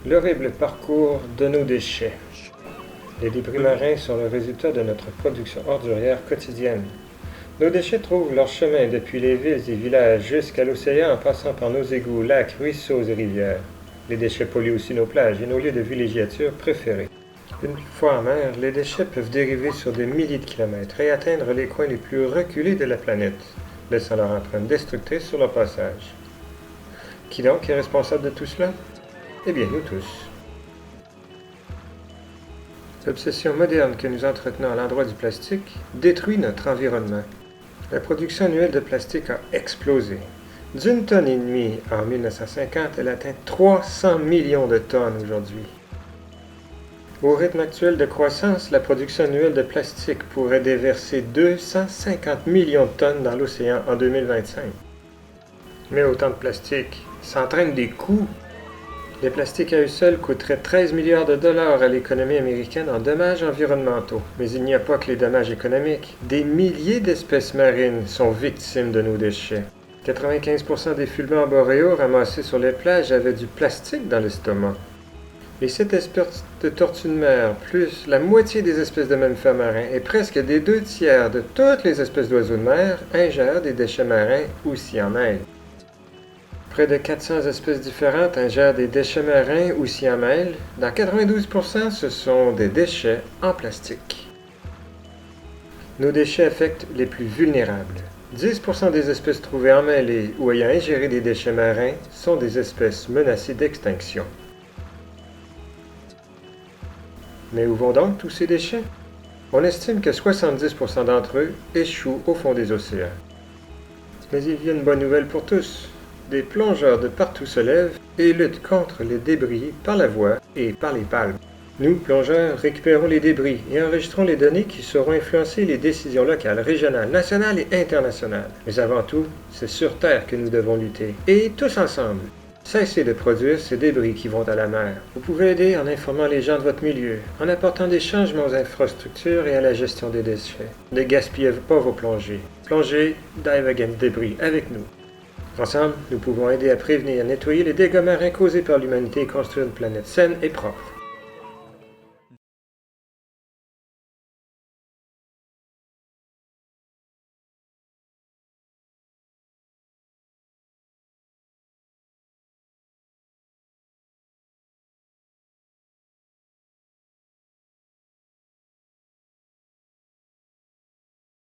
L'horrible parcours de nos déchets. Les débris marins sont le résultat de notre production ordurière quotidienne. Nos déchets trouvent leur chemin depuis les villes et villages jusqu'à l'océan en passant par nos égouts, lacs, ruisseaux et rivières. Les déchets polluent aussi nos plages et nos lieux de villégiature préférés. Une fois en mer, les déchets peuvent dériver sur des milliers de kilomètres et atteindre les coins les plus reculés de la planète, laissant leur empreinte destructrice sur leur passage. Qui donc est responsable de tout cela? Eh bien, nous tous. L'obsession moderne que nous entretenons à l'endroit du plastique détruit notre environnement. La production annuelle de plastique a explosé. D'une tonne et demie en 1950, elle atteint 300 millions de tonnes aujourd'hui. Au rythme actuel de croissance, la production annuelle de plastique pourrait déverser 250 millions de tonnes dans l'océan en 2025. Mais autant de plastique, ça entraîne des coûts. Les plastiques à eux seuls coûteraient 13 milliards de dollars à l'économie américaine en dommages environnementaux. Mais il n'y a pas que les dommages économiques. Des milliers d'espèces marines sont victimes de nos déchets. 95% des fulmars boréaux ramassés sur les plages avaient du plastique dans l'estomac. Les 7 espèces de tortues de mer, plus la moitié des espèces de mammifères marins et presque des 2 tiers de toutes les espèces d'oiseaux de mer ingèrent des déchets marins ou s'y en mêlent. Près de 400 espèces différentes ingèrent des déchets marins ou s'y en mêlent. Dans 92%, ce sont des déchets en plastique. Nos déchets affectent les plus vulnérables. 10% des espèces trouvées emmêlées ou ayant ingéré des déchets marins sont des espèces menacées d'extinction. Mais où vont donc tous ces déchets? On estime que 70% d'entre eux échouent au fond des océans. Mais il y a une bonne nouvelle pour tous. Des plongeurs de partout se lèvent et luttent contre les débris par la voie et par les palmes. Nous, plongeurs, récupérons les débris et enregistrons les données qui sauront influencer les décisions locales, régionales, nationales et internationales. Mais avant tout, c'est sur Terre que nous devons lutter. Et tous ensemble, cessez de produire ces débris qui vont à la mer. Vous pouvez aider en informant les gens de votre milieu, en apportant des changements aux infrastructures et à la gestion des déchets. Ne gaspillez pas vos plongées. Plongez Dive Against Débris avec nous. Ensemble, nous pouvons aider à prévenir et nettoyer les dégâts marins causés par l'humanité et construire une planète saine et propre.